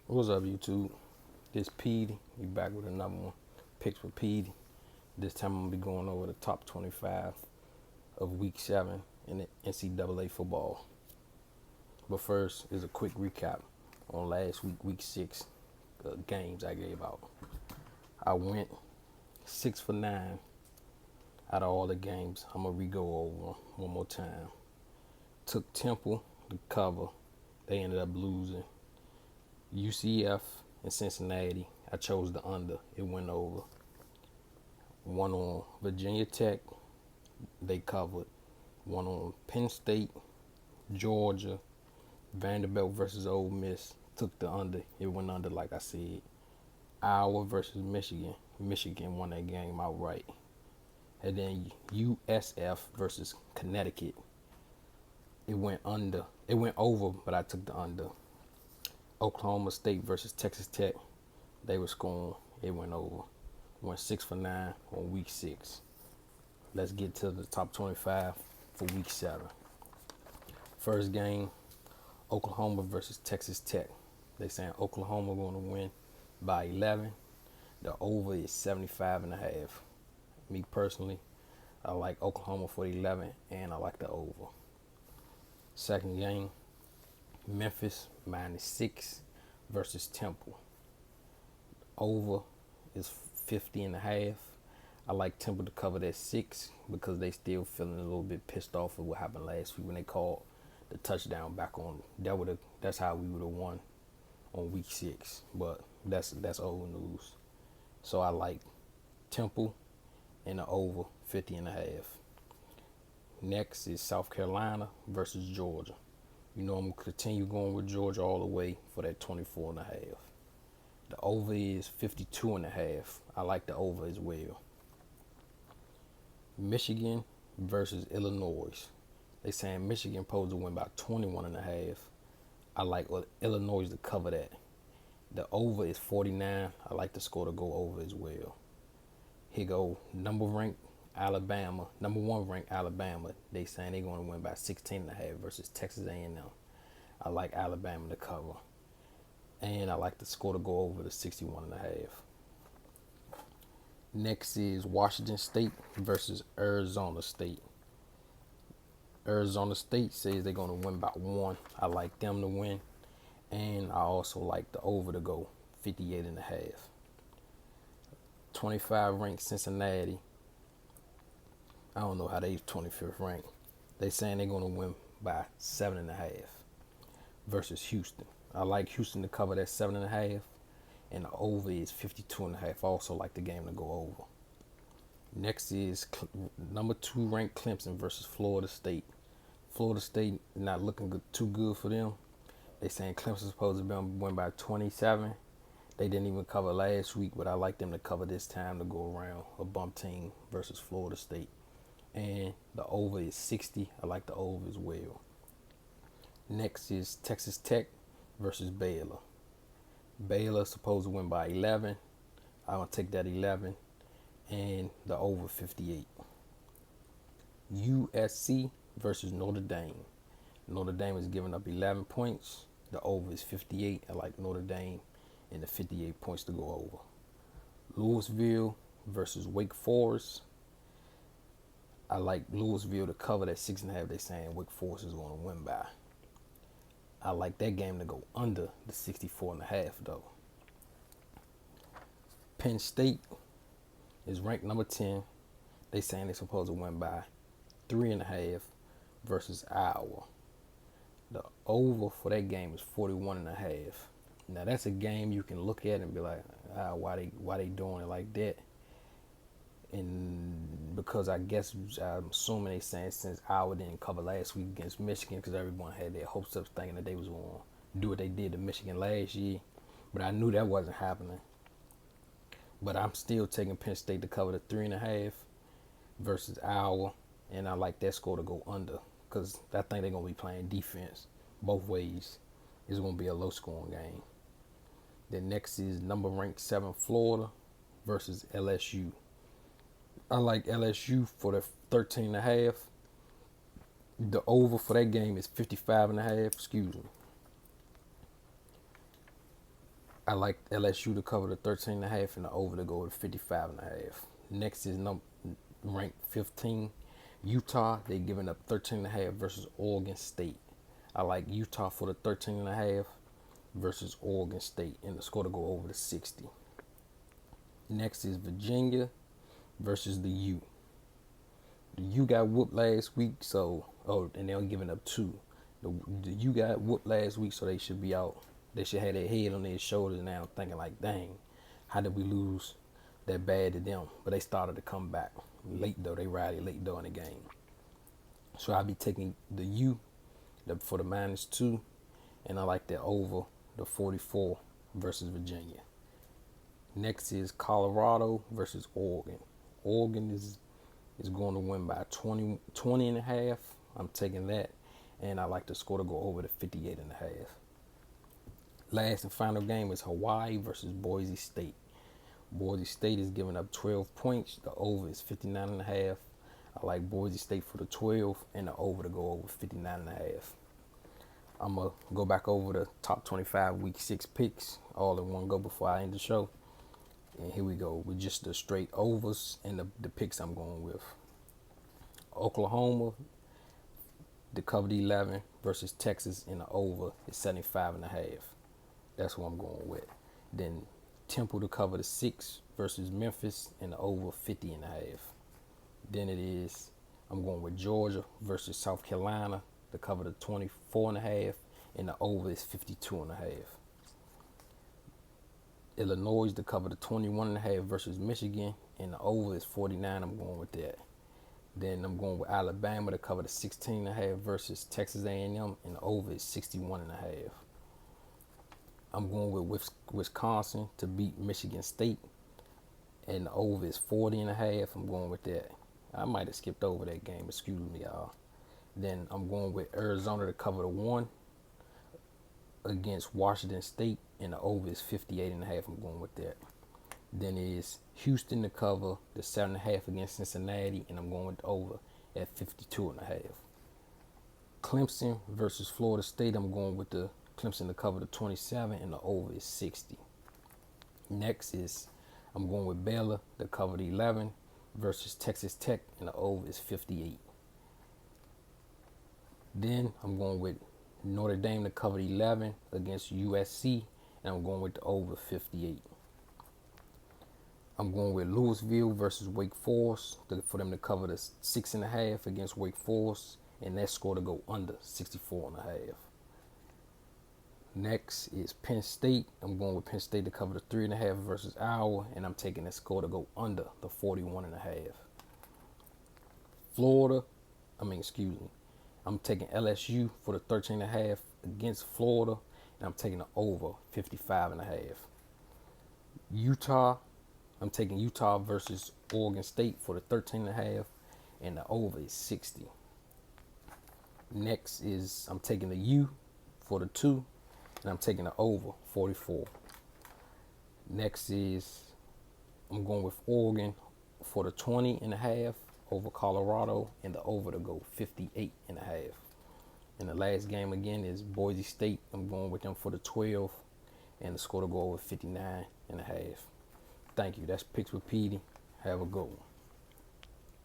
What's up, YouTube? This Petey. You back with another one. Picks for Petey. This time I'm gonna be going over the top 25 of Week 7 in the NCAA football. But first is a quick recap on last week, Week 6 games I gave out. I went 6 for 9 out of all the games. I'm gonna re-go over one more time. Took Temple to cover. They ended up losing. UCF and Cincinnati, I chose the under. It went over. One on Virginia Tech, they covered. One on Penn State, Georgia, Vanderbilt versus Ole Miss, took the under. It went under, like I said. Iowa versus Michigan. Michigan won that game outright. And then USF versus Connecticut. It went under. It went over, but I took the under. Oklahoma State versus Texas Tech. They were scoring. It went over. Went 6 for 9 on Week 6. Let's get to the top 25 for Week 7. First game, Oklahoma versus Texas Tech. They saying Oklahoma going to win by 11. The over is 75.5. Me personally, I like Oklahoma for the 11, and I like the over. Second game, Memphis -6 versus Temple. Over is 50.5. I like Temple to cover that 6 because they still feeling a little bit pissed off of what happened last week when they called the touchdown back on. That's how we would have won on Week 6, but that's old news. So I like Temple and the over 50.5. Next is South Carolina versus Georgia. You know I'm going to continue going with Georgia all the way for that 24.5. The over is 52.5. I like the over as well. Michigan versus Illinois. They saying Michigan supposed to win by 21.5. I like Illinois to cover that. The over is 49. I like the score to go over as well. Here go number one ranked Alabama. They saying they're going to win by 16.5 versus Texas A&M. I like Alabama to cover. And I like the score to go over to 61.5. Next is Washington State versus Arizona State. Arizona State says they're going to win by 1. I like them to win. And I also like the over to go 58.5. 25 ranked Cincinnati. I don't know how they 25th ranked. They saying they're going to win by 7.5 versus Houston. I like Houston to cover that 7.5, and the over is 52.5. I also like the game to go over. Next is number 2 ranked Clemson versus Florida State. Florida State not looking too good for them. They saying Clemson's supposed to win by 27. They didn't even cover last week, but I like them to cover this time to go around a bump team versus Florida State. And the over is 60. I like the over as well. Next is Texas Tech versus Baylor. Baylor supposed to win by 11. I'm going to take that 11 and the over 58. USC versus Notre Dame. Notre Dame is giving up 11 points. The over is 58. I like Notre Dame and the 58 points to go over. Louisville versus Wake Forest. I like Louisville to cover that 6.5. They're saying Wake Forest is going to win by. I like that game to go under the 64.5 though. Penn State is ranked number 10. They saying they're supposed to win by 3.5 versus Iowa. The over for that game is 41.5. Now that's a game you can look at and be like, why they doing it like that? And because I guess I'm assuming they saying since Iowa didn't cover last week against Michigan, because everyone had their hopes up thinking that they was going to do what they did to Michigan last year, but I knew that wasn't happening. But I'm still taking Penn State to cover the 3.5 versus Iowa, and I like that score to go under because I think they're going to be playing defense both ways. It's going to be a low scoring game. Then next is number ranked 7 Florida versus LSU. I like LSU for the 13.5. The over for that game is 55.5. Excuse me. I like LSU to cover the 13.5 and the over to go to 55.5. Next is ranked 15, Utah. They giving up 13.5 versus Oregon State. I like Utah for the 13.5 versus Oregon State and the score to go over to 60. Next is Virginia versus the U. The U got whooped last week, and they're giving up 2. The U got whooped last week, so they should be out. They should have their head on their shoulders now, thinking like, dang, how did we lose that bad to them? But they started to come back late though. They rallied late though in the game. So I'll be taking the U for the -2, and I like the over the 44 versus Virginia. Next is Colorado versus Oregon. Oregon is going to win by 20.5. I'm taking that, and I like the score to go over to 58.5. Last and final game is Hawaii versus Boise State. Boise State is giving up 12 points. The over is 59.5. I like Boise State for the 12 and the over to go over 59.5. I'm going to go back over the top 25 week 6 picks all in one go before I end the show. And here we go with just the straight overs and the picks I'm going with. Oklahoma, the cover the 11 versus Texas in the over is 75.5. That's what I'm going with. Then Temple to cover the 6 versus Memphis in the over 50.5. Then I'm going with Georgia versus South Carolina to cover the 24.5 and the over is 52.5. Illinois to cover the 21.5 versus Michigan and the over is 49. I'm going with that. Then I'm going with Alabama to cover the 16.5 versus Texas A&M and the over is 61.5. I'm going with Wisconsin to beat Michigan State and the over is 40.5. I'm going with that. I might have skipped over that game. Excuse me, y'all. Then I'm going with Arizona to cover the 1 against Washington State and the over is 58.5. I'm going with that. Then is Houston to cover the 7.5 against Cincinnati and I'm going with the over at 52.5. Clemson versus Florida State. I'm going with the Clemson to cover the 27 and the over is 60. Next is I'm going with Baylor to cover the 11 versus Texas Tech and the over is 58. Then I'm going with Notre Dame to cover the 11 against USC and I'm going with the over 58. I'm going with Louisville versus Wake Forest for them to cover the 6.5 against Wake Forest and that score to go under 64.5. Next is Penn State. I'm going with Penn State to cover the 3.5 versus Iowa, and I'm taking that score to go under the 41.5. I'm taking LSU for the 13.5 against Florida, and I'm taking the over 55.5. Utah, I'm taking Utah versus Oregon State for the 13.5, and the over is 60. Next is I'm taking the U for the 2. And I'm taking the over 44. Next is I'm going with Oregon for the 20.5 over Colorado and the over to go 58.5. And the last game again is Boise State. I'm going with them for the 12 and the score to go over 59.5. Thank you. That's Picks with Petey. Have a good one.